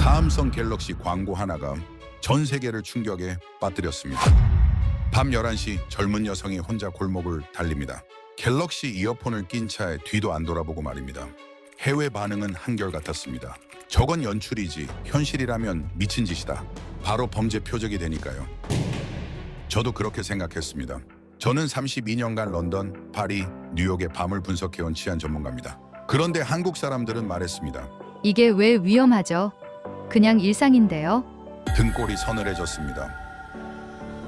삼성 갤럭시 광고 하나가 전 세계를 충격에 빠뜨렸습니다. 밤 11시 젊은 여성이 혼자 골목을 달립니다. 갤럭시 이어폰을 낀 차에 뒤도 안 돌아보고 말입니다. 해외 반응은 한결같았습니다. 저건 연출이지 현실이라면 미친 짓이다. 바로 범죄 표적이 되니까요. 저도 그렇게 생각했습니다. 저는 32년간 런던, 파리, 뉴욕의 밤을 분석해온 치안 전문가입니다. 그런데 한국 사람들은 말했습니다. 이게 왜 위험하죠? 그냥 일상인데요. 등골이 서늘해졌습니다.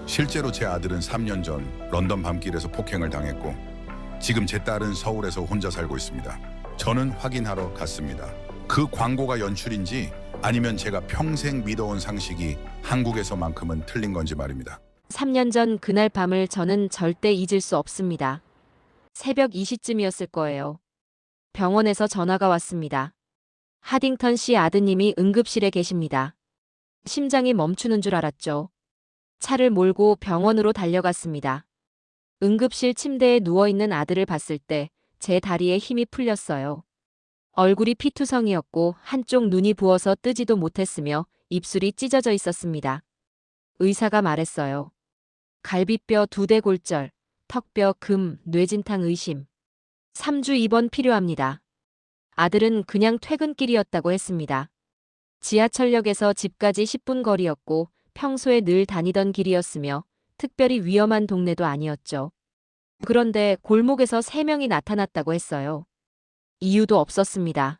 실제로 제 아들은 3년 전 런던 밤길에서 폭행을 당했고 지금 제 딸은 서울에서 혼자 살고 있습니다. 저는 확인하러 갔습니다. 그 광고가 연출인지 아니면 제가 평생 믿어온 상식이 한국에서만큼은 틀린 건지 말입니다. 3년 전 그날 밤을 저는 절대 잊을 수 없습니다. 새벽 2시쯤이었을 거예요. 병원에서 전화가 왔습니다. 하딩턴 씨 아드님이 응급실에 계십니다. 심장이 멈추는 줄 알았죠. 차를 몰고 병원으로 달려갔습니다. 응급실 침대에 누워있는 아들을 봤을 때 제 다리에 힘이 풀렸어요. 얼굴이 피투성이었고 한쪽 눈이 부어서 뜨지도 못했으며 입술이 찢어져 있었습니다. 의사가 말했어요. 갈비뼈 2대 골절, 턱뼈 금, 뇌진탕 의심. 3주 입원 필요합니다. 아들은 그냥 퇴근길이었다고 했습니다. 지하철역에서 집까지 10분 거리였고 평소에 늘 다니던 길이었으며 특별히 위험한 동네도 아니었죠. 그런데 골목에서 3명이 나타났다고 했어요. 이유도 없었습니다.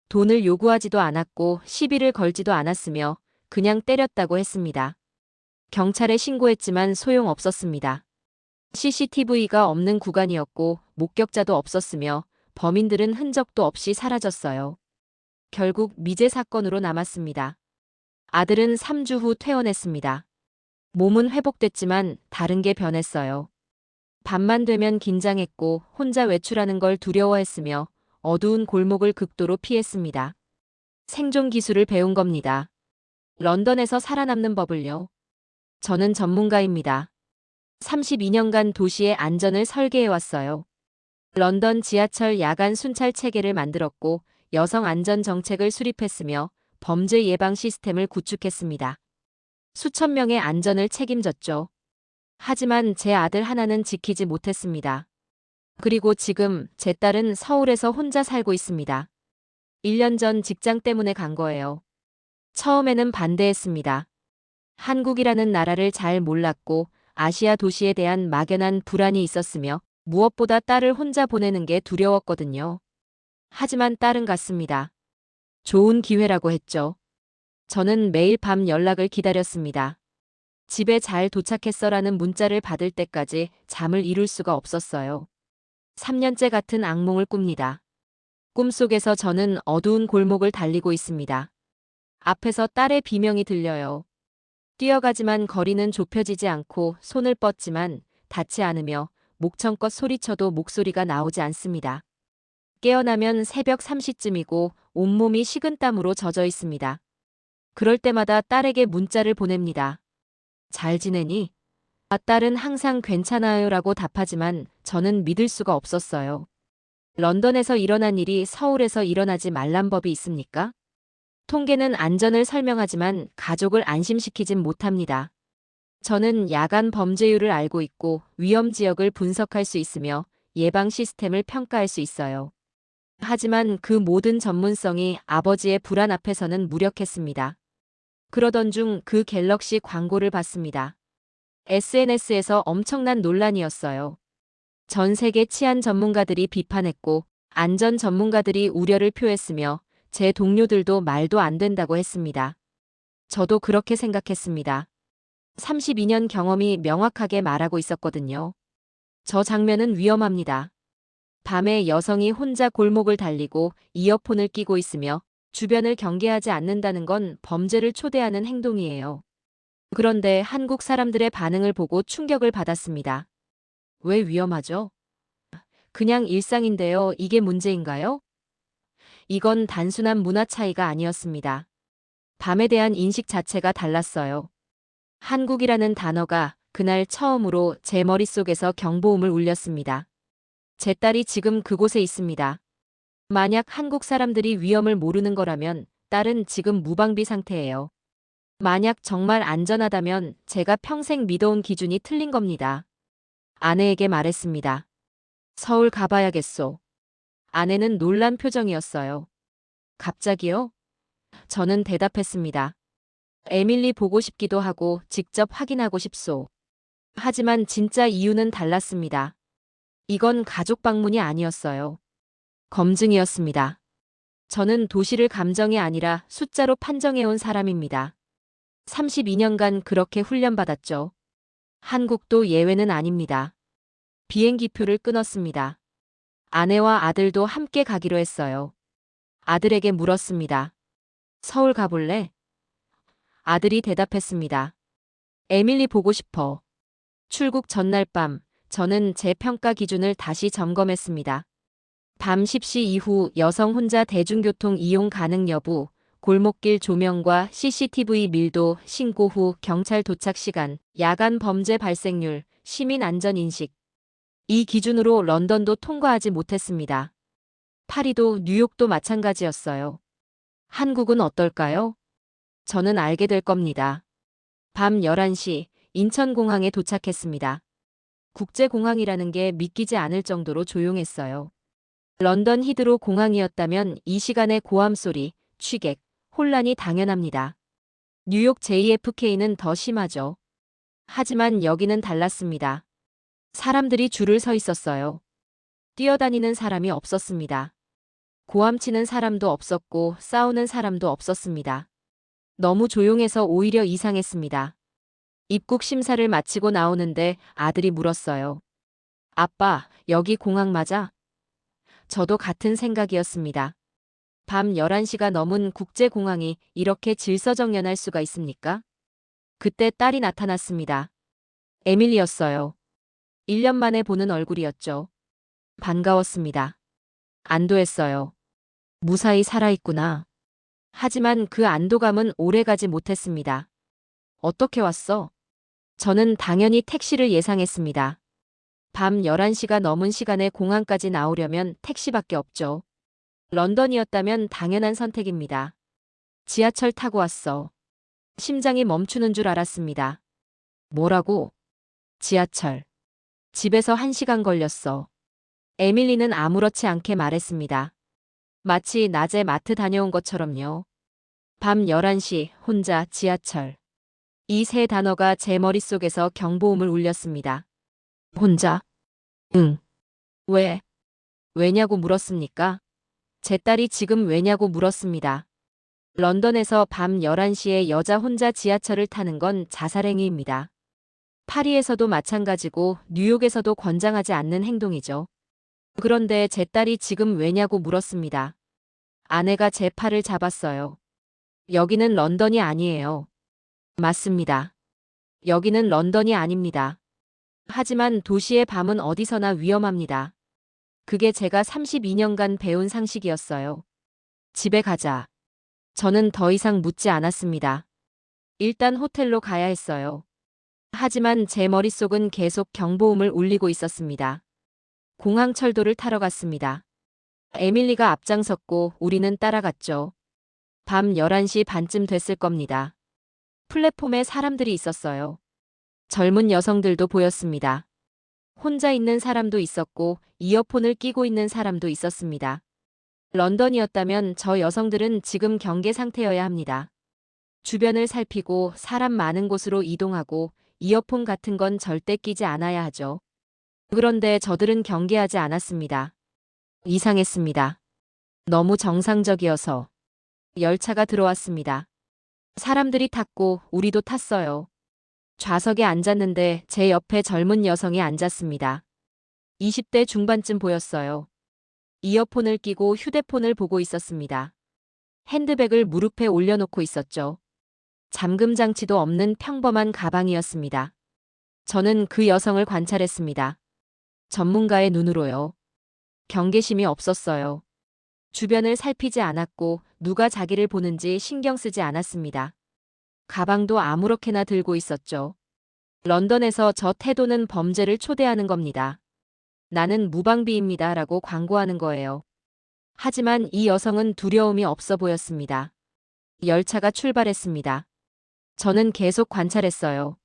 돈을 요구하지도 않았고 시비를 걸지도 않았으며 그냥 때렸다고 했습니다. 경찰에 신고했지만 소용없었습니다. CCTV가 없는 구간이었고 목격자도 없었으며 범인들은 흔적도 없이 사라졌어요. 결국 미제 사건으로 남았습니다. 아들은 3주 후 퇴원했습니다. 몸은 회복됐지만 다른 게 변했어요. 밤만 되면 긴장했고 혼자 외출하는 걸 두려워했으며 어두운 골목을 극도로 피했습니다. 생존 기술을 배운 겁니다. 런던에서 살아남는 법을요. 저는 전문가입니다. 32년간 도시의 안전을 설계해왔어요. 런던 지하철 야간 순찰 체계를 만들었고 여성 안전 정책을 수립했으며 범죄 예방 시스템을 구축했습니다. 수천 명의 안전을 책임졌죠. 하지만 제 아들 하나는 지키지 못했습니다. 그리고 지금 제 딸은 서울에서 혼자 살고 있습니다. 1년 전 직장 때문에 간 거예요. 처음에는 반대했습니다. 한국이라는 나라를 잘 몰랐고 아시아 도시에 대한 막연한 불안이 있었으며 무엇보다 딸을 혼자 보내는 게 두려웠거든요. 하지만 딸은 갔습니다. 좋은 기회라고 했죠. 저는 매일 밤 연락을 기다렸습니다. 집에 잘 도착했어라는 문자를 받을 때까지 잠을 이룰 수가 없었어요. 3년째 같은 악몽을 꿉니다. 꿈속에서 저는 어두운 골목을 달리고 있습니다. 앞에서 딸의 비명이 들려요. 뛰어가지만 거리는 좁혀지지 않고 손을 뻗지만 닿지 않으며 목청껏 소리쳐도 목소리가 나오지 않습니다. 깨어나면 새벽 3시쯤이고 온몸이 식은땀으로 젖어 있습니다. 그럴 때마다 딸에게 문자를 보냅니다. 잘 지내니? 딸은 항상 괜찮아요라고 답하지만 저는 믿을 수가 없었어요. 런던에서 일어난 일이 서울에서 일어나지 말란 법이 있습니까? 통계는 안전을 설명하지만 가족을 안심시키진 못합니다. 저는 야간 범죄율을 알고 있고 위험 지역을 분석할 수 있으며 예방 시스템을 평가할 수 있어요. 하지만 그 모든 전문성이 아버지의 불안 앞에서는 무력했습니다. 그러던 중 그 갤럭시 광고를 봤습니다. SNS에서 엄청난 논란이었어요. 전 세계 치안 전문가들이 비판했고 안전 전문가들이 우려를 표했으며 제 동료들도 말도 안 된다고 했습니다. 저도 그렇게 생각했습니다. 32년 경험이 명확하게 말하고 있었거든요. 저 장면은 위험합니다. 밤에 여성이 혼자 골목을 달리고 이어폰을 끼고 있으며 주변을 경계하지 않는다는 건 범죄를 초대하는 행동이에요. 그런데 한국 사람들의 반응을 보고 충격을 받았습니다. 왜 위험하죠? 그냥 일상인데요. 이게 문제인가요? 이건 단순한 문화 차이가 아니었습니다. 밤에 대한 인식 자체가 달랐어요. 한국이라는 단어가 그날 처음으로 제 머릿속에서 경보음을 울렸습니다. 제 딸이 지금 그곳에 있습니다. 만약 한국 사람들이 위험을 모르는 거라면 딸은 지금 무방비 상태예요. 만약 정말 안전하다면 제가 평생 믿어온 기준이 틀린 겁니다. 아내에게 말했습니다. 서울 가봐야겠소. 아내는 놀란 표정이었어요. 갑자기요? 저는 대답했습니다. 에밀리 보고 싶기도 하고 직접 확인하고 싶소. 하지만 진짜 이유는 달랐습니다. 이건 가족 방문이 아니었어요. 검증이었습니다. 저는 도시를 감정이 아니라 숫자로 판정해온 사람입니다. 32년간 그렇게 훈련받았죠. 한국도 예외는 아닙니다. 비행기표를 끊었습니다. 아내와 아들도 함께 가기로 했어요. 아들에게 물었습니다. 서울 가볼래? 아들이 대답했습니다. 에밀리 보고 싶어. 출국 전날 밤, 저는 제 평가 기준을 다시 점검했습니다. 밤 10시 이후 여성 혼자 대중교통 이용 가능 여부, 골목길 조명과 CCTV 밀도, 신고 후 경찰 도착 시간, 야간 범죄 발생률, 시민 안전 인식. 이 기준으로 런던도 통과하지 못했습니다. 파리도 뉴욕도 마찬가지였어요. 한국은 어떨까요? 저는 알게 될 겁니다. 밤 11시 인천공항에 도착했습니다. 국제공항이라는 게 믿기지 않을 정도로 조용했어요. 런던 히드로 공항이었다면 이 시간에 고함 소리, 취객, 혼란이 당연합니다. 뉴욕 JFK는 더 심하죠. 하지만 여기는 달랐습니다. 사람들이 줄을 서 있었어요. 뛰어다니는 사람이 없었습니다. 고함치는 사람도 없었고 싸우는 사람도 없었습니다. 너무 조용해서 오히려 이상했습니다. 입국 심사를 마치고 나오는데 아들이 물었어요. 아빠, 여기 공항 맞아? 저도 같은 생각이었습니다. 밤 11시가 넘은 국제공항이 이렇게 질서정연할 수가 있습니까? 그때 딸이 나타났습니다. 에밀리였어요. 1년 만에 보는 얼굴이었죠. 반가웠습니다. 안도했어요. 무사히 살아있구나. 하지만 그 안도감은 오래가지 못했습니다. 어떻게 왔어? 저는 당연히 택시를 예상했습니다. 밤 11시가 넘은 시간에 공항까지 나오려면 택시밖에 없죠. 런던이었다면 당연한 선택입니다. 지하철 타고 왔어. 심장이 멈추는 줄 알았습니다. 뭐라고? 지하철. 집에서 1시간 걸렸어. 에밀리는 아무렇지 않게 말했습니다. 마치 낮에 마트 다녀온 것처럼요. 밤 11시 혼자 지하철. 이 세 단어가 제 머릿속에서 경보음을 울렸습니다. 혼자? 응. 왜? 왜냐고 물었습니까? 제 딸이 지금 왜냐고 물었습니다. 런던에서 밤 11시에 여자 혼자 지하철을 타는 건 자살행위입니다. 파리에서도 마찬가지고 뉴욕에서도 권장하지 않는 행동이죠. 그런데 제 딸이 지금 왜냐고 물었습니다. 아내가 제 팔을 잡았어요. 여기는 런던이 아니에요. 맞습니다. 여기는 런던이 아닙니다. 하지만 도시의 밤은 어디서나 위험합니다. 그게 제가 32년간 배운 상식이었어요. 집에 가자. 저는 더 이상 묻지 않았습니다. 일단 호텔로 가야 했어요. 하지만 제 머릿속은 계속 경보음을 울리고 있었습니다. 공항 철도를 타러 갔습니다. 에밀리가 앞장섰고 우리는 따라갔죠. 밤 11시 반쯤 됐을 겁니다. 플랫폼에 사람들이 있었어요. 젊은 여성들도 보였습니다. 혼자 있는 사람도 있었고 이어폰을 끼고 있는 사람도 있었습니다. 런던이었다면 저 여성들은 지금 경계 상태여야 합니다. 주변을 살피고 사람 많은 곳으로 이동하고 이어폰 같은 건 절대 끼지 않아야 하죠. 그런데 저들은 경계하지 않았습니다. 이상했습니다. 너무 정상적이어서. 열차가 들어왔습니다. 사람들이 탔고 우리도 탔어요. 좌석에 앉았는데 제 옆에 젊은 여성이 앉았습니다. 20대 중반쯤 보였어요. 이어폰을 끼고 휴대폰을 보고 있었습니다. 핸드백을 무릎에 올려놓고 있었죠. 잠금 장치도 없는 평범한 가방이었습니다. 저는 그 여성을 관찰했습니다. 전문가의 눈으로요. 경계심이 없었어요. 주변을 살피지 않았고 누가 자기를 보는지 신경 쓰지 않았습니다. 가방도 아무렇게나 들고 있었죠. 런던에서 저 태도는 범죄를 초대하는 겁니다. 나는 무방비입니다 라고 광고하는 거예요. 하지만 이 여성은 두려움이 없어 보였습니다. 열차가 출발했습니다. 저는 계속 관찰했어요.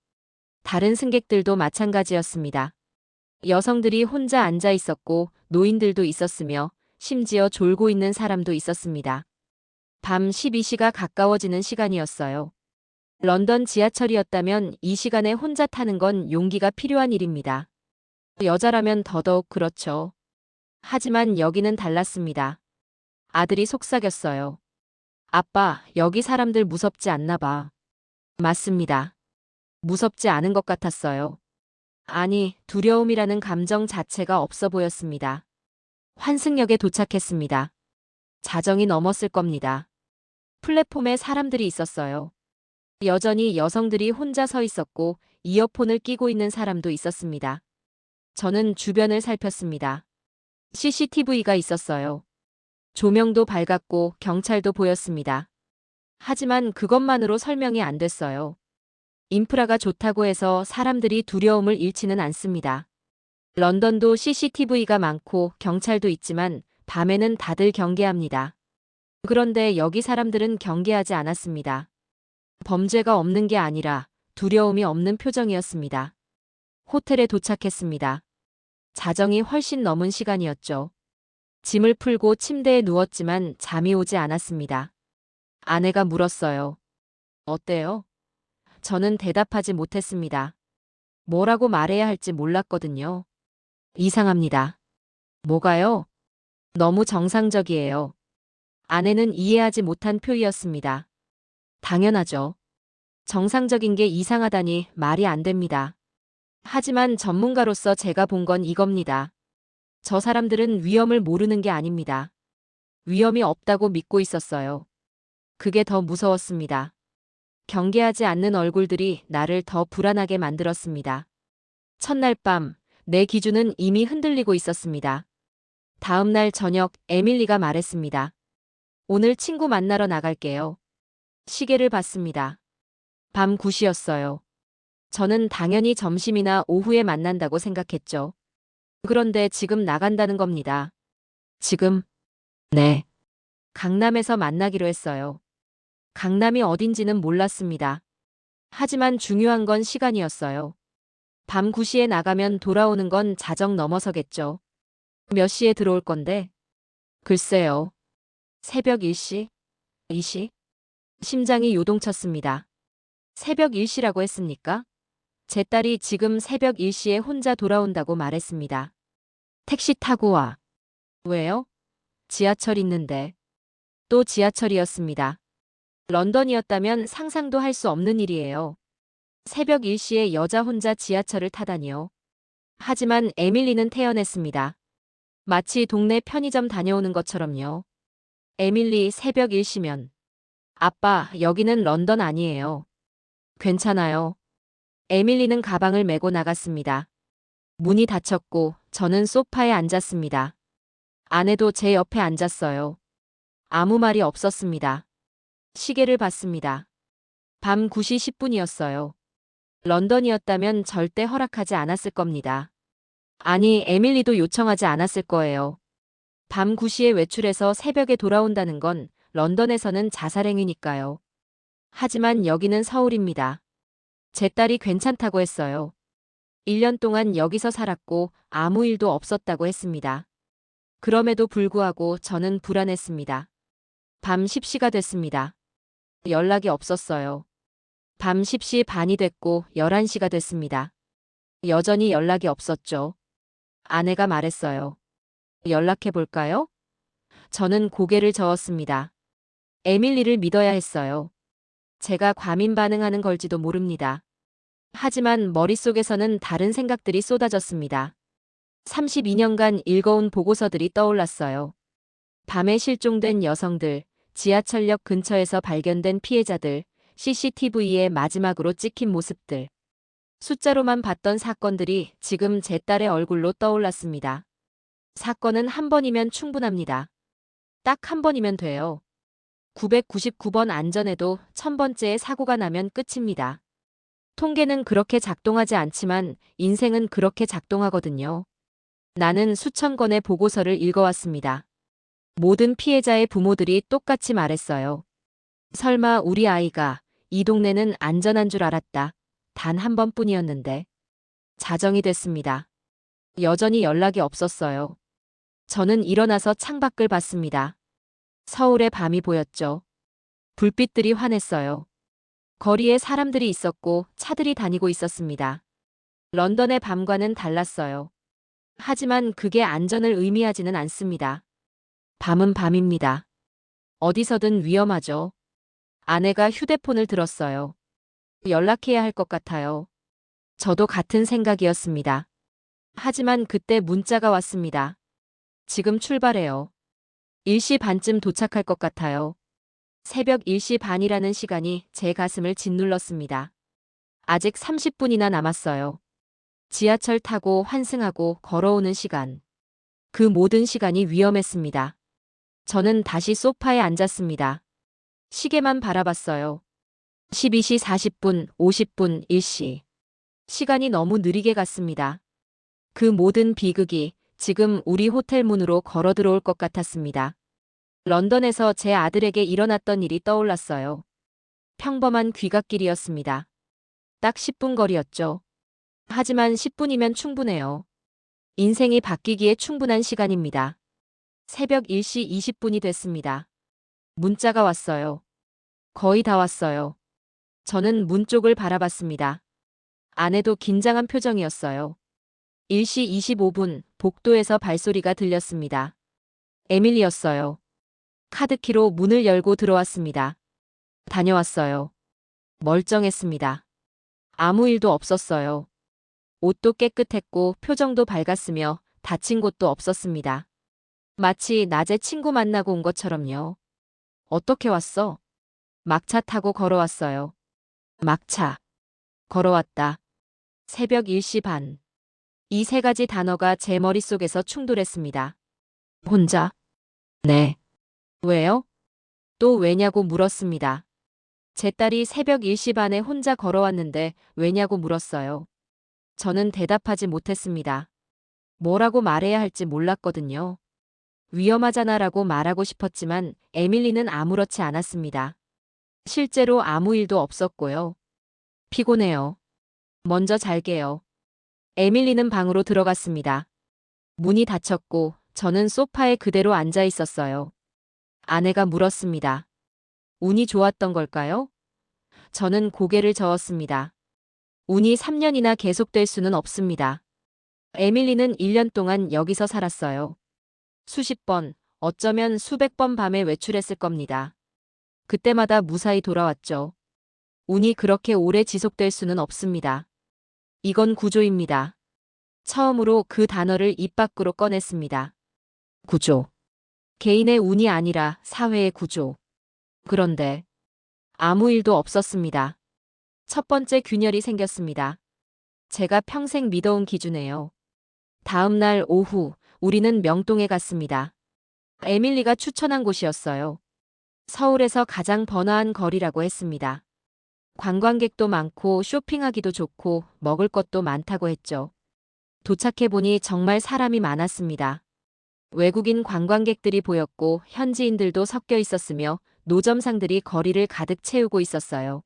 다른 승객들도 마찬가지였습니다. 여성들이 혼자 앉아 있었고 노인들도 있었으며 심지어 졸고 있는 사람도 있었습니다. 밤 12시가 가까워지는 시간이었어요. 런던 지하철이었다면 이 시간에 혼자 타는 건 용기가 필요한 일입니다. 여자라면 더더욱 그렇죠. 하지만 여기는 달랐습니다. 아들이 속삭였어요. 아빠, 여기 사람들 무섭지 않나 봐. 맞습니다. 무섭지 않은 것 같았어요. 아니, 두려움이라는 감정 자체가 없어 보였습니다. 환승역에 도착했습니다. 자정이 넘었을 겁니다. 플랫폼에 사람들이 있었어요. 여전히 여성들이 혼자 서 있었고 이어폰을 끼고 있는 사람도 있었습니다. 저는 주변을 살폈습니다. CCTV가 있었어요. 조명도 밝았고 경찰도 보였습니다. 하지만 그것만으로 설명이 안 됐어요. 인프라가 좋다고 해서 사람들이 두려움을 잃지는 않습니다. 런던도 CCTV가 많고 경찰도 있지만 밤에는 다들 경계합니다. 그런데 여기 사람들은 경계하지 않았습니다. 범죄가 없는 게 아니라 두려움이 없는 표정이었습니다. 호텔에 도착했습니다. 자정이 훨씬 넘은 시간이었죠. 짐을 풀고 침대에 누웠지만 잠이 오지 않았습니다. 아내가 물었어요. 어때요? 저는 대답하지 못했습니다. 뭐라고 말해야 할지 몰랐거든요. 이상합니다. 뭐가요? 너무 정상적이에요. 아내는 이해하지 못한 표이였습니다. 당연하죠. 정상적인 게 이상하다니 말이 안 됩니다. 하지만 전문가로서 제가 본 건 이겁니다. 저 사람들은 위험을 모르는 게 아닙니다. 위험이 없다고 믿고 있었어요. 그게 더 무서웠습니다. 경계하지 않는 얼굴들이 나를 더 불안하게 만들었습니다. 첫날 밤, 내 기준은 이미 흔들리고 있었습니다. 다음 날 저녁 에밀리가 말했습니다. 오늘 친구 만나러 나갈게요. 시계를 봤습니다. 밤 9시였어요. 저는 당연히 점심이나 오후에 만난다고 생각했죠. 그런데 지금 나간다는 겁니다. 지금? 네. 강남에서 만나기로 했어요. 강남이 어딘지는 몰랐습니다. 하지만 중요한 건 시간이었어요. 밤 9시에 나가면 돌아오는 건 자정 넘어서겠죠. 몇 시에 들어올 건데? 글쎄요. 새벽 1시? 2시? 심장이 요동쳤습니다. 새벽 1시라고 했습니까? 제 딸이 지금 새벽 1시에 혼자 돌아온다고 말했습니다. 택시 타고 와. 왜요? 지하철 있는데. 또 지하철이었습니다. 런던이었다면 상상도 할 수 없는 일이에요. 새벽 1시에 여자 혼자 지하철을 타다니요. 하지만 에밀리는 태연했습니다. 마치 동네 편의점 다녀오는 것처럼요. 에밀리 새벽 1시면. 아빠, 여기는 런던 아니에요. 괜찮아요. 에밀리는 가방을 메고 나갔습니다. 문이 닫혔고 저는 소파에 앉았습니다. 아내도 제 옆에 앉았어요. 아무 말이 없었습니다. 시계를 봤습니다. 밤 9시 10분이었어요. 런던이었다면 절대 허락하지 않았을 겁니다. 아니, 에밀리도 요청하지 않았을 거예요. 밤 9시에 외출해서 새벽에 돌아온다는 건 런던에서는 자살행위니까요. 하지만 여기는 서울입니다. 제 딸이 괜찮다고 했어요. 1년 동안 여기서 살았고 아무 일도 없었다고 했습니다. 그럼에도 불구하고 저는 불안했습니다. 밤 10시가 됐습니다. 연락이 없었어요. 밤 10시 반이 됐고 11시가 됐습니다. 여전히 연락이 없었죠. 아내가 말했어요. 연락해 볼까요? 저는 고개를 저었습니다. 에밀리를 믿어야 했어요. 제가 과민 반응하는 걸지도 모릅니다. 하지만 머릿속에서는 다른 생각들이 쏟아졌습니다. 32년간 읽어온 보고서들이 떠올랐어요. 밤에 실종된 여성들, 지하철역 근처에서 발견된 피해자들, CCTV에 마지막으로 찍힌 모습들. 숫자로만 봤던 사건들이 지금 제 딸의 얼굴로 떠올랐습니다. 사건은 한 번이면 충분합니다. 딱 한 번이면 돼요. 999번 안전에도 1000번째의 사고가 나면 끝입니다. 통계는 그렇게 작동하지 않지만 인생은 그렇게 작동하거든요. 나는 수천 건의 보고서를 읽어왔습니다. 모든 피해자의 부모들이 똑같이 말했어요. 설마 우리 아이가 이 동네는 안전한 줄 알았다. 단 한 번뿐이었는데. 자정이 됐습니다. 여전히 연락이 없었어요. 저는 일어나서 창밖을 봤습니다. 서울의 밤이 보였죠. 불빛들이 환했어요. 거리에 사람들이 있었고 차들이 다니고 있었습니다. 런던의 밤과는 달랐어요. 하지만 그게 안전을 의미하지는 않습니다. 밤은 밤입니다. 어디서든 위험하죠. 아내가 휴대폰을 들었어요. 연락해야 할 것 같아요. 저도 같은 생각이었습니다. 하지만 그때 문자가 왔습니다. 지금 출발해요. 1시 반쯤 도착할 것 같아요. 새벽 1시 반이라는 시간이 제 가슴을 짓눌렀습니다. 아직 30분이나 남았어요. 지하철 타고 환승하고 걸어오는 시간. 그 모든 시간이 위험했습니다. 저는 다시 소파에 앉았습니다. 시계만 바라봤어요. 12시 40분, 50분, 1시. 시간이 너무 느리게 갔습니다. 그 모든 비극이 지금 우리 호텔 문으로 걸어 들어올 것 같았습니다. 런던에서 제 아들에게 일어났던 일이 떠올랐어요. 평범한 귀갓길이었습니다. 딱 10분 거리였죠. 하지만 10분이면 충분해요. 인생이 바뀌기에 충분한 시간입니다. 새벽 1시 20분이 됐습니다. 문자가 왔어요. 거의 다 왔어요. 저는 문 쪽을 바라봤습니다. 아내도 긴장한 표정이었어요. 1시 25분 복도에서 발소리가 들렸습니다. 에밀리였어요. 카드키로 문을 열고 들어왔습니다. 다녀왔어요. 멀쩡했습니다. 아무 일도 없었어요. 옷도 깨끗했고 표정도 밝았으며 다친 곳도 없었습니다. 마치 낮에 친구 만나고 온 것처럼요. 어떻게 왔어? 막차 타고 걸어왔어요. 막차. 걸어왔다. 새벽 1시 반. 이 세 가지 단어가 제 머릿속에서 충돌했습니다. 혼자? 네. 왜요? 또 왜냐고 물었습니다. 제 딸이 새벽 1시 반에 혼자 걸어왔는데 왜냐고 물었어요. 저는 대답하지 못했습니다. 뭐라고 말해야 할지 몰랐거든요. 위험하잖아라고 말하고 싶었지만 에밀리는 아무렇지 않았습니다. 실제로 아무 일도 없었고요. 피곤해요. 먼저 잘게요. 에밀리는 방으로 들어갔습니다. 문이 닫혔고 저는 소파에 그대로 앉아 있었어요. 아내가 물었습니다. 운이 좋았던 걸까요? 저는 고개를 저었습니다. 운이 3년이나 계속될 수는 없습니다. 에밀리는 1년 동안 여기서 살았어요. 수십 번, 어쩌면 수백 번 밤에 외출했을 겁니다. 그때마다 무사히 돌아왔죠. 운이 그렇게 오래 지속될 수는 없습니다. 이건 구조입니다. 처음으로 그 단어를 입 밖으로 꺼냈습니다. 구조. 개인의 운이 아니라 사회의 구조. 그런데 아무 일도 없었습니다. 첫 번째 균열이 생겼습니다. 제가 평생 믿어온 기준이에요. 다음 날 오후 우리는 명동에 갔습니다. 에밀리가 추천한 곳이었어요. 서울에서 가장 번화한 거리라고 했습니다. 관광객도 많고 쇼핑하기도 좋고 먹을 것도 많다고 했죠. 도착해보니 정말 사람이 많았습니다. 외국인 관광객들이 보였고 현지인들도 섞여 있었으며 노점상들이 거리를 가득 채우고 있었어요.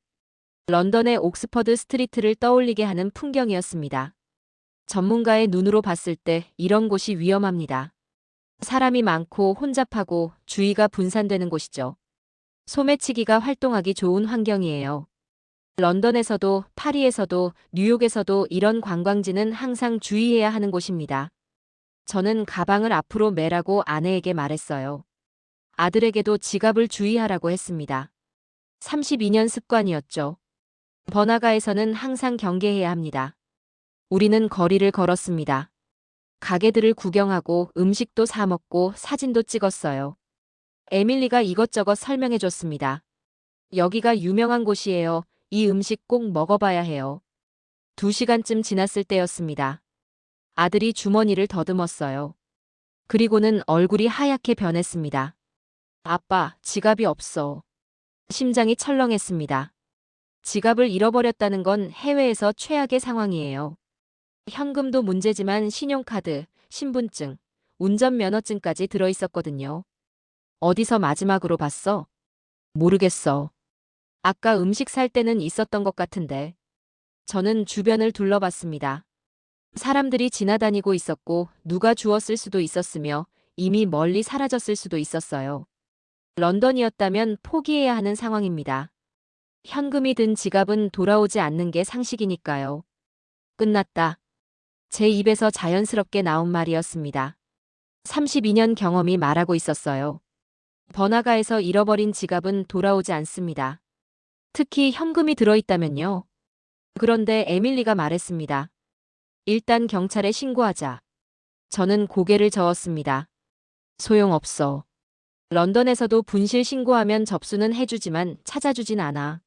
런던의 옥스퍼드 스트리트를 떠올리게 하는 풍경이었습니다. 전문가의 눈으로 봤을 때 이런 곳이 위험합니다. 사람이 많고 혼잡하고 주의가 분산되는 곳이죠. 소매치기가 활동하기 좋은 환경이에요. 런던에서도 파리에서도 뉴욕에서도 이런 관광지는 항상 주의해야 하는 곳입니다. 저는 가방을 앞으로 매라고 아내에게 말했어요. 아들에게도 지갑을 주의하라고 했습니다. 32년 습관이었죠. 번화가에서는 항상 경계해야 합니다. 우리는 거리를 걸었습니다. 가게들을 구경하고 음식도 사 먹고 사진도 찍었어요. 에밀리가 이것저것 설명해 줬습니다. 여기가 유명한 곳이에요. 이 음식 꼭 먹어봐야 해요. 2시간쯤 지났을 때였습니다. 아들이 주머니를 더듬었어요. 그리고는 얼굴이 하얗게 변했습니다. 아빠, 지갑이 없어. 심장이 철렁했습니다. 지갑을 잃어버렸다는 건 해외에서 최악의 상황이에요. 현금도 문제지만 신용카드, 신분증, 운전면허증까지 들어있었거든요. 어디서 마지막으로 봤어? 모르겠어. 아까 음식 살 때는 있었던 것 같은데. 저는 주변을 둘러봤습니다. 사람들이 지나다니고 있었고 누가 주웠을 수도 있었으며 이미 멀리 사라졌을 수도 있었어요. 런던이었다면 포기해야 하는 상황입니다. 현금이 든 지갑은 돌아오지 않는 게 상식이니까요. 끝났다. 제 입에서 자연스럽게 나온 말이었습니다. 32년 경험이 말하고 있었어요. 번화가에서 잃어버린 지갑은 돌아오지 않습니다. 특히 현금이 들어있다면요. 그런데 에밀리가 말했습니다. 일단 경찰에 신고하자. 저는 고개를 저었습니다. 소용없어. 런던에서도 분실 신고하면 접수는 해주지만 찾아주진 않아.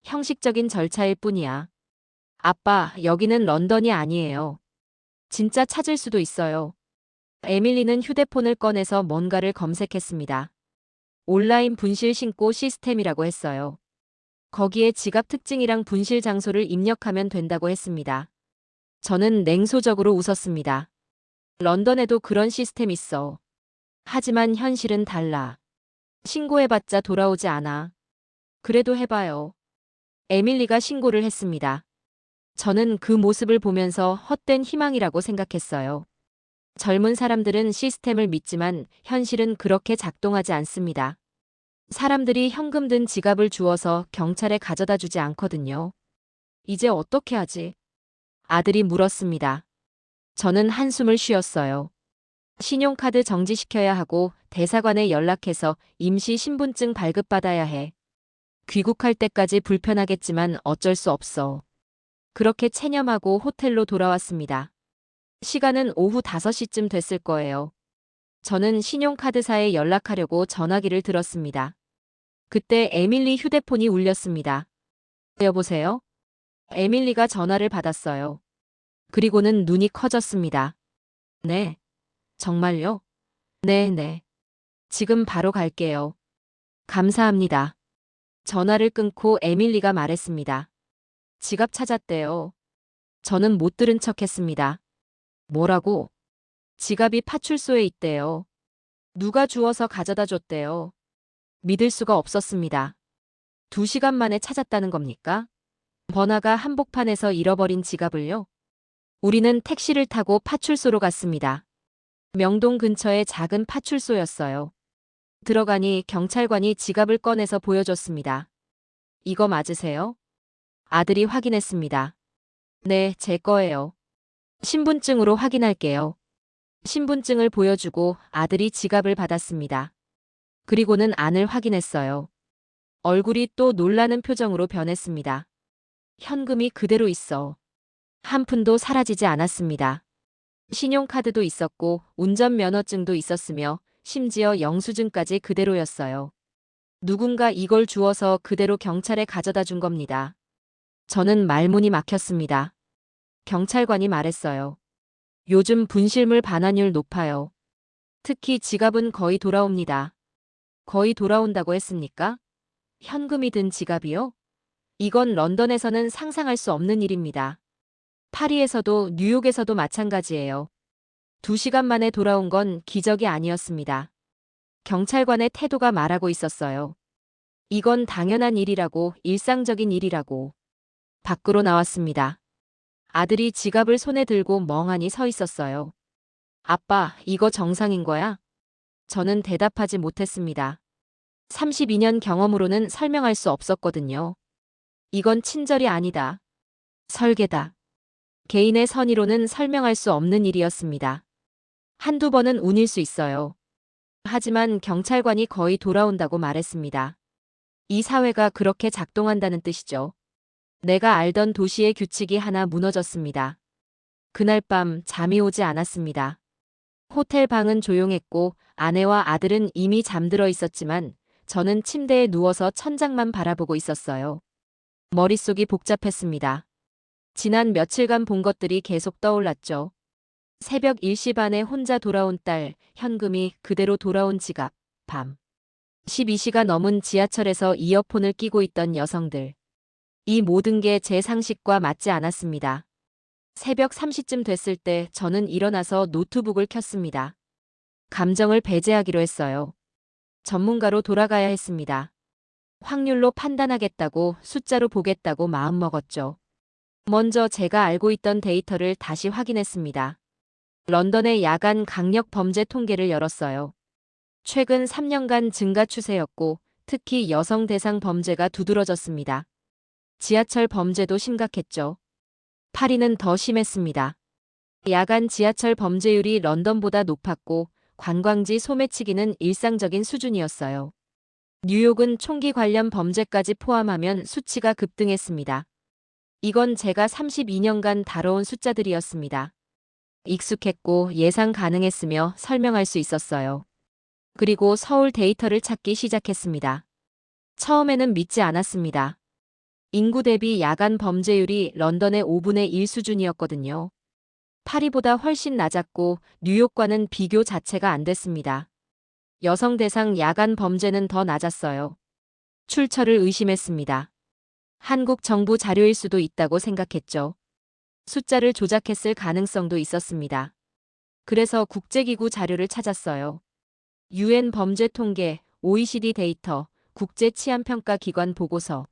형식적인 절차일 뿐이야. 아빠, 여기는 런던이 아니에요. 진짜 찾을 수도 있어요. 에밀리는 휴대폰을 꺼내서 뭔가를 검색했습니다. 온라인 분실 신고 시스템이라고 했어요. 거기에 지갑 특징이랑 분실 장소를 입력하면 된다고 했습니다. 저는 냉소적으로 웃었습니다. 런던에도 그런 시스템 있어. 하지만 현실은 달라. 신고해봤자 돌아오지 않아. 그래도 해봐요. 에밀리가 신고를 했습니다. 저는 그 모습을 보면서 헛된 희망이라고 생각했어요. 젊은 사람들은 시스템을 믿지만 현실은 그렇게 작동하지 않습니다. 사람들이 현금 든 지갑을 주워서 경찰에 가져다 주지 않거든요. 이제 어떻게 하지? 아들이 물었습니다. 저는 한숨을 쉬었어요. 신용카드 정지시켜야 하고 대사관에 연락해서 임시 신분증 발급받아야 해. 귀국할 때까지 불편하겠지만 어쩔 수 없어. 그렇게 체념하고 호텔로 돌아왔습니다. 시간은 오후 5시쯤 됐을 거예요. 저는 신용카드사에 연락하려고 전화기를 들었습니다. 그때 에밀리 휴대폰이 울렸습니다. 여보세요? 에밀리가 전화를 받았어요. 그리고는 눈이 커졌습니다. 네. 정말요? 네. 지금 바로 갈게요. 감사합니다. 전화를 끊고 에밀리가 말했습니다. 지갑 찾았대요. 저는 못 들은 척 했습니다. 뭐라고? 지갑이 파출소에 있대요. 누가 주워서 가져다 줬대요. 믿을 수가 없었습니다. 2시간 만에 찾았다는 겁니까? 번화가 한복판에서 잃어버린 지갑을요? 우리는 택시를 타고 파출소로 갔습니다. 명동 근처의 작은 파출소였어요. 들어가니 경찰관이 지갑을 꺼내서 보여줬습니다. 이거 맞으세요? 아들이 확인했습니다. 네, 제 거예요. 신분증으로 확인할게요. 신분증을 보여주고 아들이 지갑을 받았습니다. 그리고는 안을 확인했어요. 얼굴이 또 놀라는 표정으로 변했습니다. 현금이 그대로 있어. 한 푼도 사라지지 않았습니다. 신용카드도 있었고 운전면허증도 있었으며 심지어 영수증까지 그대로였어요. 누군가 이걸 주워서 그대로 경찰에 가져다 준 겁니다. 저는 말문이 막혔습니다. 경찰관이 말했어요. 요즘 분실물 반환율 높아요. 특히 지갑은 거의 돌아옵니다. 거의 돌아온다고 했습니까? 현금이 든 지갑이요? 이건 런던에서는 상상할 수 없는 일입니다. 파리에서도 뉴욕에서도 마찬가지예요. 2시간 만에 돌아온 건 기적이 아니었습니다. 경찰관의 태도가 말하고 있었어요. 이건 당연한 일이라고, 일상적인 일이라고. 밖으로 나왔습니다. 아들이 지갑을 손에 들고 멍하니 서 있었어요. 아빠, 이거 정상인 거야? 저는 대답하지 못했습니다. 32년 경험으로는 설명할 수 없었거든요. 이건 친절이 아니다. 설계다. 개인의 선의로는 설명할 수 없는 일이었습니다. 한두 번은 운일 수 있어요. 하지만 경찰관이 거의 돌아온다고 말했습니다. 이 사회가 그렇게 작동한다는 뜻이죠. 내가 알던 도시의 규칙이 하나 무너졌습니다. 그날 밤 잠이 오지 않았습니다. 호텔 방은 조용했고 아내와 아들은 이미 잠들어 있었지만 저는 침대에 누워서 천장만 바라보고 있었어요. 머릿속이 복잡했습니다. 지난 며칠간 본 것들이 계속 떠올랐죠. 새벽 1시 반에 혼자 돌아온 딸, 현금이 그대로 돌아온 지갑, 밤 12시가 넘은 지하철에서 이어폰을 끼고 있던 여성들. 이 모든 게 제 상식과 맞지 않았습니다. 새벽 3시쯤 됐을 때 저는 일어나서 노트북을 켰습니다. 감정을 배제하기로 했어요. 전문가로 돌아가야 했습니다. 확률로 판단하겠다고 숫자로 보겠다고 마음먹었죠. 먼저 제가 알고 있던 데이터를 다시 확인했습니다. 런던의 야간 강력 범죄 통계를 열었어요. 최근 3년간 증가 추세였고 특히 여성 대상 범죄가 두드러졌습니다. 지하철 범죄도 심각했죠. 파리는 더 심했습니다. 야간 지하철 범죄율이 런던보다 높았고 관광지 소매치기는 일상적인 수준이었어요. 뉴욕은 총기 관련 범죄까지 포함하면 수치가 급등했습니다. 이건 제가 32년간 다뤄온 숫자들이었습니다. 익숙했고 예상 가능했으며 설명할 수 있었어요. 그리고 서울 데이터를 찾기 시작했습니다. 처음에는 믿지 않았습니다. 인구 대비 야간 범죄율이 런던의 5분의 1 수준이었거든요. 파리보다 훨씬 낮았고 뉴욕과는 비교 자체가 안 됐습니다. 여성 대상 야간 범죄는 더 낮았어요. 출처를 의심했습니다. 한국 정부 자료일 수도 있다고 생각했죠. 숫자를 조작했을 가능성도 있었습니다. 그래서 국제기구 자료를 찾았어요. UN 범죄 통계, OECD 데이터, 국제치안평가기관 보고서.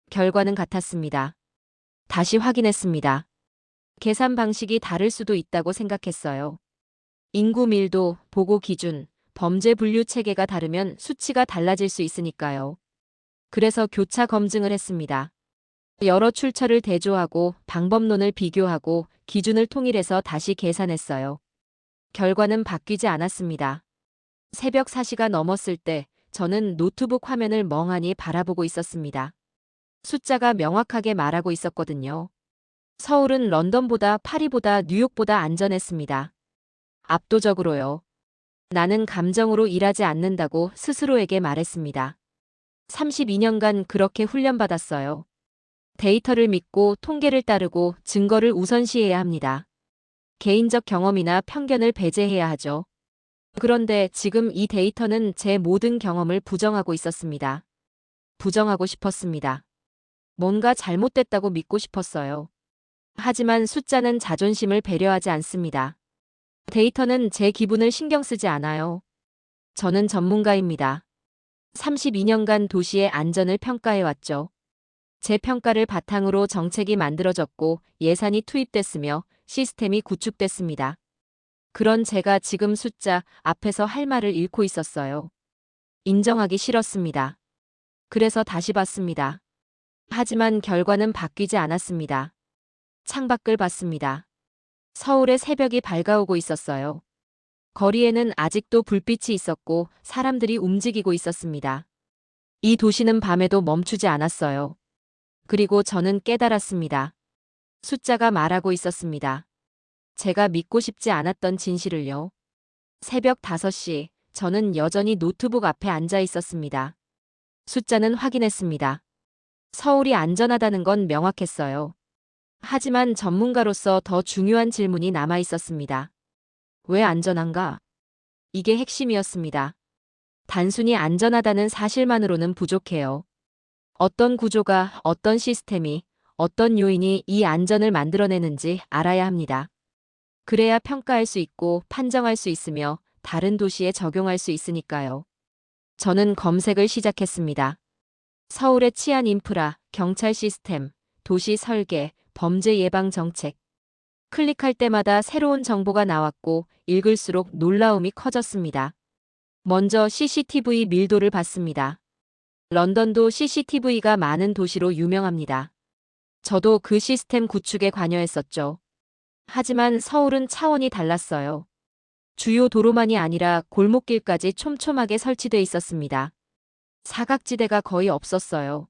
결과는 같았습니다. 다시 확인했습니다. 계산 방식이 다를 수도 있다고 생각했어요. 인구 밀도, 보고 기준, 범죄 분류 체계가 다르면 수치가 달라질 수 있으니까요. 그래서 교차 검증을 했습니다. 여러 출처를 대조하고 방법론을 비교하고 기준을 통일해서 다시 계산했어요. 결과는 바뀌지 않았습니다. 새벽 4시가 넘었을 때 저는 노트북 화면을 멍하니 바라보고 있었습니다. 숫자가 명확하게 말하고 있었거든요. 서울은 런던보다 파리보다 뉴욕보다 안전했습니다. 압도적으로요. 나는 감정으로 일하지 않는다고 스스로에게 말했습니다. 32년간 그렇게 훈련받았어요. 데이터를 믿고 통계를 따르고 증거를 우선시해야 합니다. 개인적 경험이나 편견을 배제해야 하죠. 그런데 지금 이 데이터는 제 모든 경험을 부정하고 있었습니다. 부정하고 싶었습니다. 뭔가 잘못됐다고 믿고 싶었어요. 하지만 숫자는 자존심을 배려하지 않습니다. 데이터는 제 기분을 신경 쓰지 않아요. 저는 전문가입니다. 32년간 도시의 안전을 평가해왔죠. 제 평가를 바탕으로 정책이 만들어졌고 예산이 투입됐으며 시스템이 구축됐습니다. 그런 제가 지금 숫자 앞에서 할 말을 잃고 있었어요. 인정하기 싫었습니다. 그래서 다시 봤습니다. 하지만 결과는 바뀌지 않았습니다. 창밖을 봤습니다. 서울의 새벽이 밝아오고 있었어요. 거리에는 아직도 불빛이 있었고 사람들이 움직이고 있었습니다. 이 도시는 밤에도 멈추지 않았어요. 그리고 저는 깨달았습니다. 숫자가 말하고 있었습니다. 제가 믿고 싶지 않았던 진실을요. 새벽 5시, 저는 여전히 노트북 앞에 앉아 있었습니다. 숫자는 확인했습니다. 서울이 안전하다는 건 명확했어요. 하지만 전문가로서 더 중요한 질문이 남아 있었습니다. 왜 안전한가? 이게 핵심이었습니다. 단순히 안전하다는 사실만으로는 부족해요. 어떤 구조가, 어떤 시스템이, 어떤 요인이 이 안전을 만들어내는지 알아야 합니다. 그래야 평가할 수 있고 판정할 수 있으며 다른 도시에 적용할 수 있으니까요. 저는 검색을 시작했습니다. 서울의 치안 인프라, 경찰 시스템, 도시 설계, 범죄 예방 정책. 클릭할 때마다 새로운 정보가 나왔고 읽을수록 놀라움이 커졌습니다. 먼저 CCTV 밀도를 봤습니다. 런던도 CCTV가 많은 도시로 유명합니다. 저도 그 시스템 구축에 관여했었죠. 하지만 서울은 차원이 달랐어요. 주요 도로만이 아니라 골목길까지 촘촘하게 설치돼 있었습니다. 사각지대가 거의 없었어요.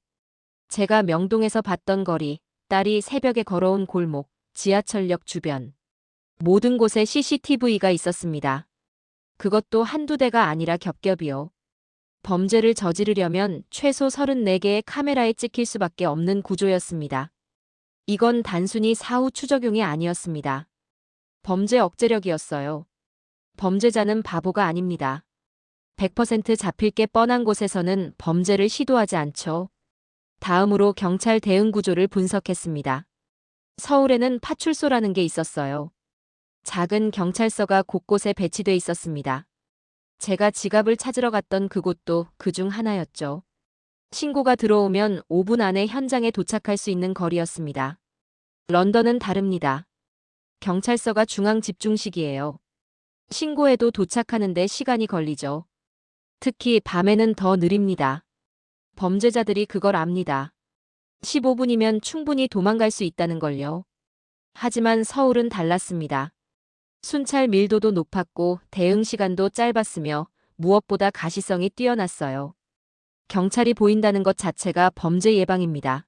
제가 명동에서 봤던 거리, 딸이 새벽에 걸어온 골목, 지하철역 주변. 모든 곳에 CCTV가 있었습니다. 그것도 한두 대가 아니라 겹겹이요. 범죄를 저지르려면 최소 34개의 카메라에 찍힐 수밖에 없는 구조였습니다. 이건 단순히 사후 추적용이 아니었습니다. 범죄 억제력이었어요. 범죄자는 바보가 아닙니다. 100% 잡힐 게 뻔한 곳에서는 범죄를 시도하지 않죠. 다음으로 경찰 대응 구조를 분석했습니다. 서울에는 파출소라는 게 있었어요. 작은 경찰서가 곳곳에 배치돼 있었습니다. 제가 지갑을 찾으러 갔던 그곳도 그중 하나였죠. 신고가 들어오면 5분 안에 현장에 도착할 수 있는 거리였습니다. 런던은 다릅니다. 경찰서가 중앙 집중식이에요. 신고해도 도착하는데 시간이 걸리죠. 특히 밤에는 더 느립니다. 범죄자들이 그걸 압니다. 15분이면 충분히 도망갈 수 있다는 걸요. 하지만 서울은 달랐습니다. 순찰 밀도도 높았고 대응 시간도 짧았으며 무엇보다 가시성이 뛰어났어요. 경찰이 보인다는 것 자체가 범죄 예방입니다.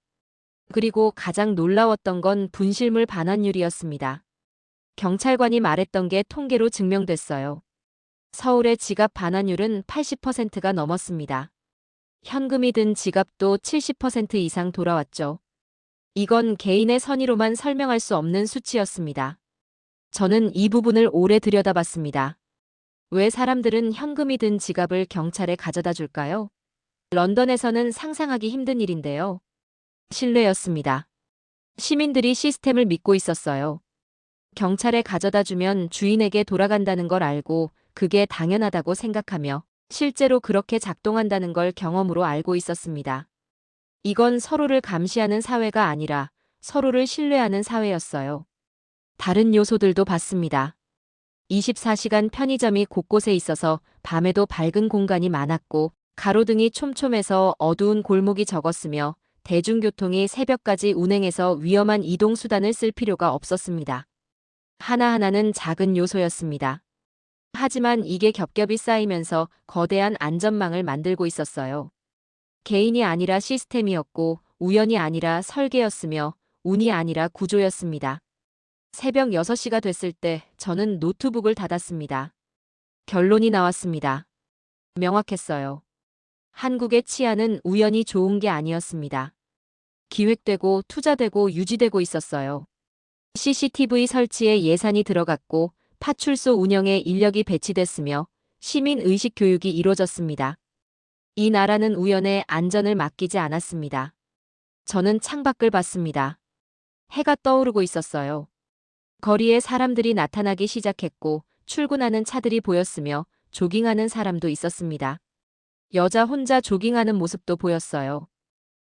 그리고 가장 놀라웠던 건 분실물 반환율이었습니다. 경찰관이 말했던 게 통계로 증명됐어요. 서울의 지갑 반환율은 80%가 넘었습니다. 현금이 든 지갑도 70% 이상 돌아왔죠. 이건 개인의 선의로만 설명할 수 없는 수치였습니다. 저는 이 부분을 오래 들여다봤습니다. 왜 사람들은 현금이 든 지갑을 경찰에 가져다 줄까요? 런던에서는 상상하기 힘든 일인데요. 신뢰였습니다. 시민들이 시스템을 믿고 있었어요. 경찰에 가져다 주면 주인에게 돌아간다는 걸 알고 그게 당연하다고 생각하며 실제로 그렇게 작동한다는 걸 경험으로 알고 있었습니다. 이건 서로를 감시하는 사회가 아니라 서로를 신뢰하는 사회였어요. 다른 요소들도 봤습니다. 24시간 편의점이 곳곳에 있어서 밤에도 밝은 공간이 많았고 가로등이 촘촘해서 어두운 골목이 적었으며 대중교통이 새벽까지 운행해서 위험한 이동수단을 쓸 필요가 없었습니다. 하나하나는 작은 요소였습니다. 하지만 이게 겹겹이 쌓이면서 거대한 안전망을 만들고 있었어요. 개인이 아니라 시스템이었고 우연이 아니라 설계였으며 운이 아니라 구조였습니다. 새벽 6시가 됐을 때 저는 노트북을 닫았습니다. 결론이 나왔습니다. 명확했어요. 한국의 치안은 우연히 좋은 게 아니었습니다. 기획되고 투자되고 유지되고 있었어요. CCTV 설치에 예산이 들어갔고 파출소 운영에 인력이 배치됐으며 시민 의식 교육이 이루어졌습니다. 이 나라는 우연에 안전을 맡기지 않았습니다. 저는 창밖을 봤습니다. 해가 떠오르고 있었어요. 거리에 사람들이 나타나기 시작했고 출근하는 차들이 보였으며 조깅하는 사람도 있었습니다. 여자 혼자 조깅하는 모습도 보였어요.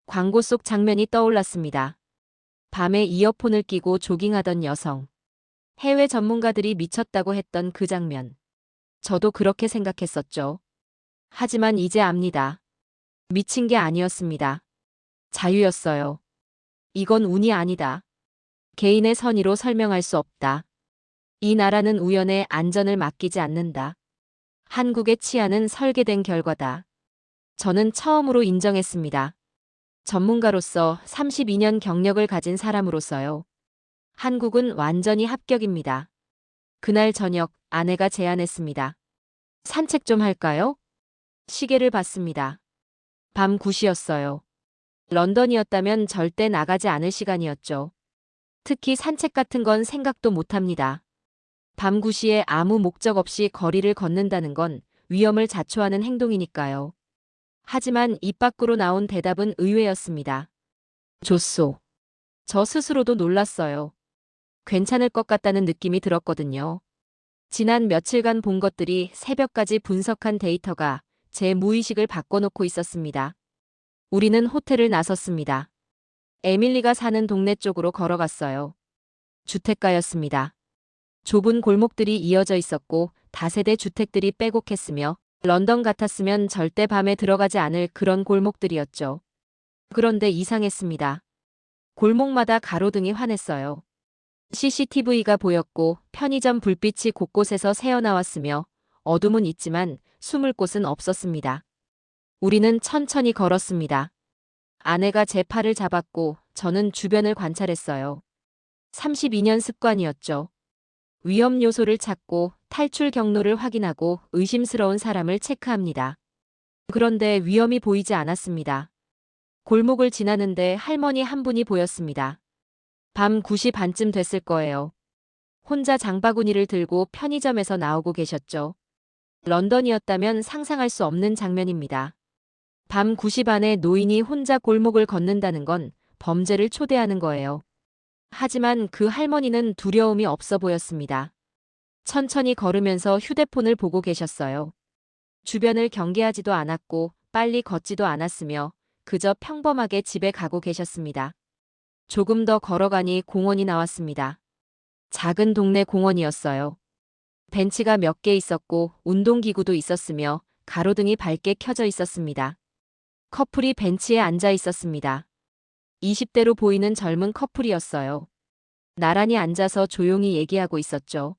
광고 속 장면이 떠올랐습니다. 밤에 이어폰을 끼고 조깅하던 여성. 해외 전문가들이 미쳤다고 했던 그 장면. 저도 그렇게 생각했었죠. 하지만 이제 압니다. 미친 게 아니었습니다. 자유였어요. 이건 운이 아니다. 개인의 선의로 설명할 수 없다. 이 나라는 우연에 안전을 맡기지 않는다. 한국의 치안은 설계된 결과다. 저는 처음으로 인정했습니다. 전문가로서 32년 경력을 가진 사람으로서요. 한국은 완전히 합격입니다. 그날 저녁 아내가 제안했습니다. 산책 좀 할까요? 시계를 봤습니다. 밤 9시였어요. 런던이었다면 절대 나가지 않을 시간이었죠. 특히 산책 같은 건 생각도 못합니다. 밤 9시에 아무 목적 없이 거리를 걷는다는 건 위험을 자초하는 행동이니까요. 하지만 입 밖으로 나온 대답은 의외였습니다. 좋소. 저 스스로도 놀랐어요. 괜찮을 것 같다는 느낌이 들었거든요. 지난 며칠간 본 것들이 새벽까지 분석한 데이터가 제 무의식을 바꿔놓고 있었습니다. 우리는 호텔을 나섰습니다. 에밀리가 사는 동네 쪽으로 걸어갔어요. 주택가였습니다. 좁은 골목들이 이어져 있었고 다세대 주택들이 빼곡했으며 런던 같았으면 절대 밤에 들어가지 않을 그런 골목들이었죠. 그런데 이상했습니다. 골목마다 가로등이 환했어요. CCTV가 보였고 편의점 불빛이 곳곳에서 새어나왔으며 어둠은 있지만 숨을 곳은 없었습니다. 우리는 천천히 걸었습니다. 아내가 제 팔을 잡았고 저는 주변을 관찰했어요. 32년 습관이었죠. 위험 요소를 찾고 탈출 경로를 확인하고 의심스러운 사람을 체크합니다. 그런데 위험이 보이지 않았습니다. 골목을 지나는데 할머니 한 분이 보였습니다. 밤 9시 반쯤 됐을 거예요. 혼자 장바구니를 들고 편의점에서 나오고 계셨죠. 런던이었다면 상상할 수 없는 장면입니다. 밤 9시 반에 노인이 혼자 골목을 걷는다는 건 범죄를 초대하는 거예요. 하지만 그 할머니는 두려움이 없어 보였습니다. 천천히 걸으면서 휴대폰을 보고 계셨어요. 주변을 경계하지도 않았고 빨리 걷지도 않았으며 그저 평범하게 집에 가고 계셨습니다. 조금 더 걸어가니 공원이 나왔습니다. 작은 동네 공원이었어요. 벤치가 몇 개 있었고 운동기구도 있었으며 가로등이 밝게 켜져 있었습니다. 커플이 벤치에 앉아 있었습니다. 20대로 보이는 젊은 커플이었어요. 나란히 앉아서 조용히 얘기하고 있었죠.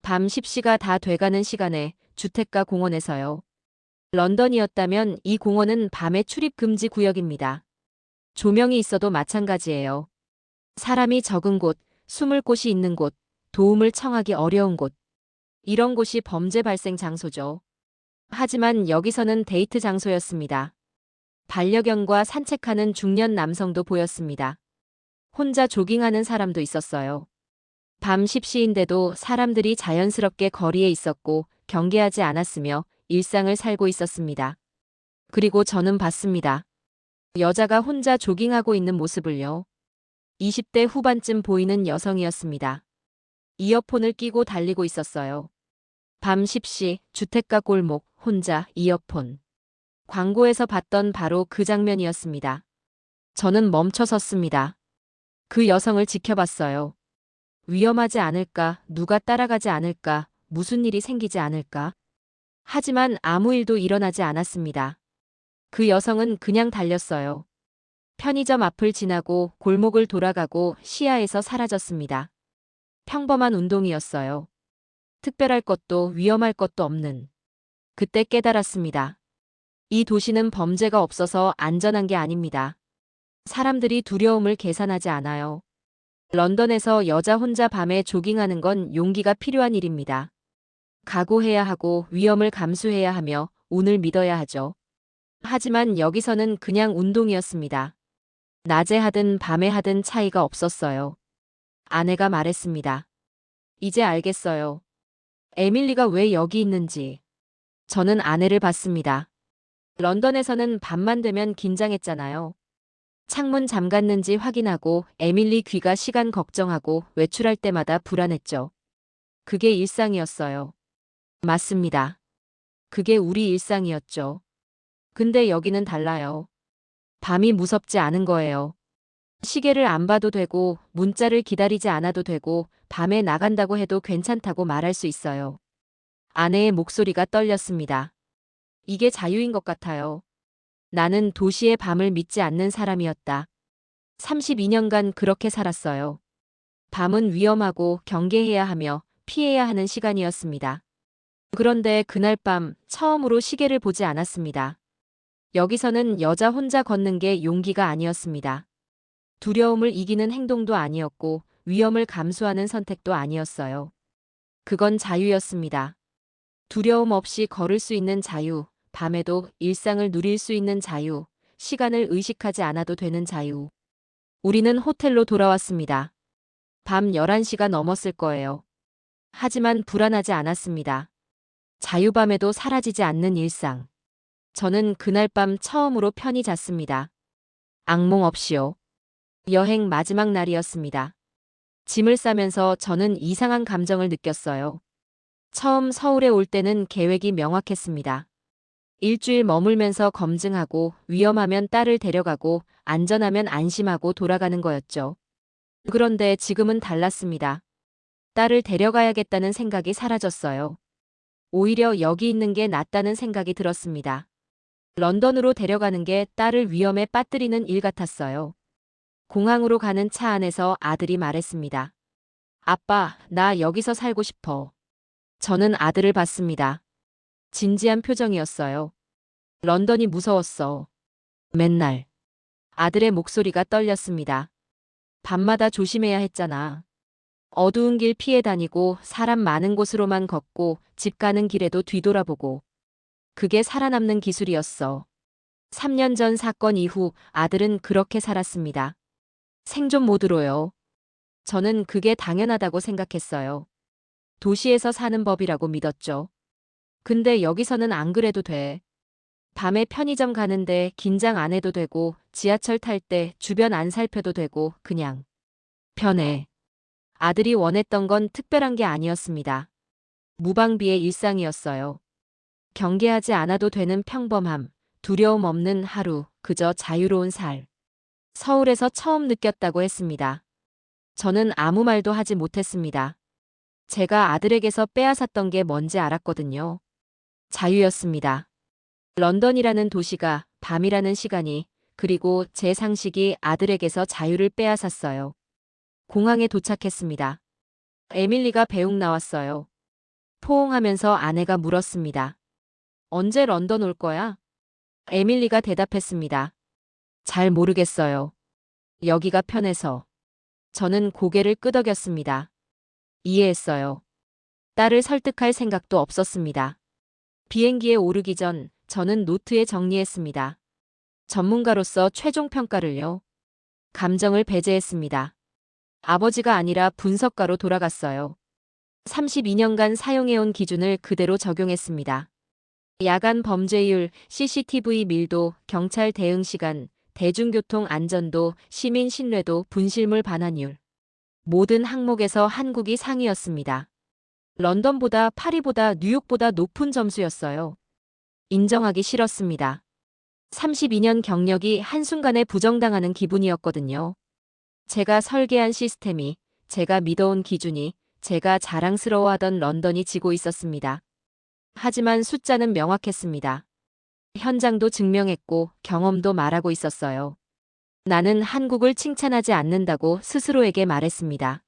밤 10시가 다 돼가는 시간에 주택가 공원에서요. 런던이었다면 이 공원은 밤에 출입 금지 구역입니다. 조명이 있어도 마찬가지예요. 사람이 적은 곳, 숨을 곳이 있는 곳, 도움을 청하기 어려운 곳. 이런 곳이 범죄 발생 장소죠. 하지만 여기서는 데이트 장소였습니다. 반려견과 산책하는 중년 남성도 보였습니다. 혼자 조깅하는 사람도 있었어요. 밤 10시인데도 사람들이 자연스럽게 거리에 있었고 경계하지 않았으며 일상을 살고 있었습니다. 그리고 저는 봤습니다. 여자가 혼자 조깅하고 있는 모습을요. 20대 후반쯤 보이는 여성이었습니다. 이어폰을 끼고 달리고 있었어요. 밤 10시 주택가 골목 혼자 이어폰. 광고에서 봤던 바로 그 장면이었습니다. 저는 멈춰 섰습니다. 그 여성을 지켜봤어요. 위험하지 않을까, 누가 따라가지 않을까, 무슨 일이 생기지 않을까. 하지만 아무 일도 일어나지 않았습니다. 그 여성은 그냥 달렸어요. 편의점 앞을 지나고 골목을 돌아가고 시야에서 사라졌습니다. 평범한 운동이었어요. 특별할 것도 위험할 것도 없는. 그때 깨달았습니다. 이 도시는 범죄가 없어서 안전한 게 아닙니다. 사람들이 두려움을 계산하지 않아요. 런던에서 여자 혼자 밤에 조깅하는 건 용기가 필요한 일입니다. 각오해야 하고 위험을 감수해야 하며 운을 믿어야 하죠. 하지만 여기서는 그냥 운동이었습니다. 낮에 하든 밤에 하든 차이가 없었어요. 아내가 말했습니다. 이제 알겠어요. 에밀리가 왜 여기 있는지. 저는 아내를 봤습니다. 런던에서는 밤만 되면 긴장했잖아요. 창문 잠갔는지 확인하고 에밀리 귀가 시간 걱정하고 외출할 때마다 불안했죠. 그게 일상이었어요. 맞습니다. 그게 우리 일상이었죠. 근데 여기는 달라요. 밤이 무섭지 않은 거예요. 시계를 안 봐도 되고 문자를 기다리지 않아도 되고 밤에 나간다고 해도 괜찮다고 말할 수 있어요. 아내의 목소리가 떨렸습니다. 이게 자유인 것 같아요. 나는 도시의 밤을 믿지 않는 사람이었다. 32년간 그렇게 살았어요. 밤은 위험하고 경계해야 하며 피해야 하는 시간이었습니다. 그런데 그날 밤 처음으로 시계를 보지 않았습니다. 여기서는 여자 혼자 걷는 게 용기가 아니었습니다. 두려움을 이기는 행동도 아니었고 위험을 감수하는 선택도 아니었어요. 그건 자유였습니다. 두려움 없이 걸을 수 있는 자유, 밤에도 일상을 누릴 수 있는 자유, 시간을 의식하지 않아도 되는 자유. 우리는 호텔로 돌아왔습니다. 밤 11시가 넘었을 거예요. 하지만 불안하지 않았습니다. 자유밤에도 사라지지 않는 일상. 저는 그날 밤 처음으로 편히 잤습니다. 악몽 없이요. 여행 마지막 날이었습니다. 짐을 싸면서 저는 이상한 감정을 느꼈어요. 처음 서울에 올 때는 계획이 명확했습니다. 일주일 머물면서 검증하고 위험하면 딸을 데려가고 안전하면 안심하고 돌아가는 거였죠. 그런데 지금은 달랐습니다. 딸을 데려가야겠다는 생각이 사라졌어요. 오히려 여기 있는 게 낫다는 생각이 들었습니다. 런던으로 데려가는 게 딸을 위험에 빠뜨리는 일 같았어요. 공항으로 가는 차 안에서 아들이 말했습니다. 아빠, 나 여기서 살고 싶어. 저는 아들을 봤습니다. 진지한 표정이었어요. 런던이 무서웠어. 맨날. 아들의 목소리가 떨렸습니다. 밤마다 조심해야 했잖아. 어두운 길 피해 다니고 사람 많은 곳으로만 걷고 집 가는 길에도 뒤돌아보고. 그게 살아남는 기술이었어. 3년 전 사건 이후 아들은 그렇게 살았습니다. 생존 모드로요. 저는 그게 당연하다고 생각했어요. 도시에서 사는 법이라고 믿었죠. 근데 여기서는 안 그래도 돼. 밤에 편의점 가는데 긴장 안 해도 되고 지하철 탈 때 주변 안 살펴도 되고 그냥 편해. 아들이 원했던 건 특별한 게 아니었습니다. 무방비의 일상이었어요. 경계하지 않아도 되는 평범함, 두려움 없는 하루, 그저 자유로운 살. 서울에서 처음 느꼈다고 했습니다. 저는 아무 말도 하지 못했습니다. 제가 아들에게서 빼앗았던 게 뭔지 알았거든요. 자유였습니다. 런던이라는 도시가, 밤이라는 시간이, 그리고 제 상식이 아들에게서 자유를 빼앗았어요. 공항에 도착했습니다. 에밀리가 배웅 나왔어요. 포옹하면서 아내가 물었습니다. 언제 런던 올 거야? 에밀리가 대답했습니다. 잘 모르겠어요. 여기가 편해서. 저는 고개를 끄덕였습니다. 이해했어요. 딸을 설득할 생각도 없었습니다. 비행기에 오르기 전 저는 노트에 정리했습니다. 전문가로서 최종 평가를요. 감정을 배제했습니다. 아버지가 아니라 분석가로 돌아갔어요. 32년간 사용해온 기준을 그대로 적용했습니다. 야간 범죄율, CCTV 밀도, 경찰 대응 시간, 대중교통 안전도, 시민 신뢰도, 분실물 반환율. 모든 항목에서 한국이 상위였습니다. 런던보다 파리보다 뉴욕보다 높은 점수였어요. 인정하기 싫었습니다. 32년 경력이 한순간에 부정당하는 기분이었거든요. 제가 설계한 시스템이, 제가 믿어온 기준이, 제가 자랑스러워하던 런던이 지고 있었습니다. 하지만 숫자는 명확했습니다. 현장도 증명했고 경험도 말하고 있었어요. 나는 한국을 칭찬하지 않는다고 스스로에게 말했습니다.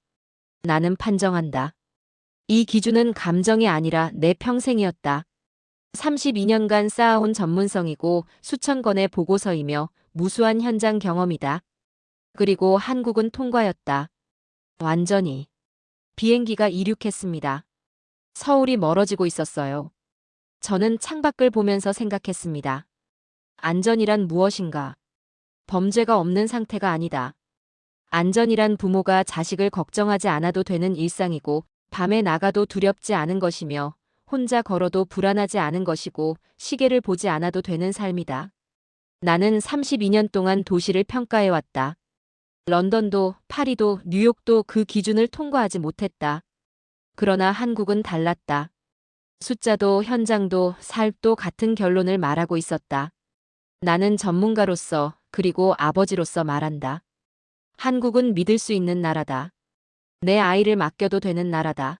나는 판정한다. 이 기준은 감정이 아니라 내 평생이었다. 32년간 쌓아온 전문성이고 수천 건의 보고서이며 무수한 현장 경험이다. 그리고 한국은 통과였다. 완전히. 비행기가 이륙했습니다. 서울이 멀어지고 있었어요. 저는 창밖을 보면서 생각했습니다. 안전이란 무엇인가? 범죄가 없는 상태가 아니다. 안전이란 부모가 자식을 걱정하지 않아도 되는 일상이고, 밤에 나가도 두렵지 않은 것이며, 혼자 걸어도 불안하지 않은 것이고, 시계를 보지 않아도 되는 삶이다. 나는 32년 동안 도시를 평가해왔다. 런던도, 파리도, 뉴욕도 그 기준을 통과하지 못했다. 그러나 한국은 달랐다. 숫자도 현장도 삶도 같은 결론을 말하고 있었다. 나는 전문가로서 그리고 아버지로서 말한다. 한국은 믿을 수 있는 나라다. 내 아이를 맡겨도 되는 나라다.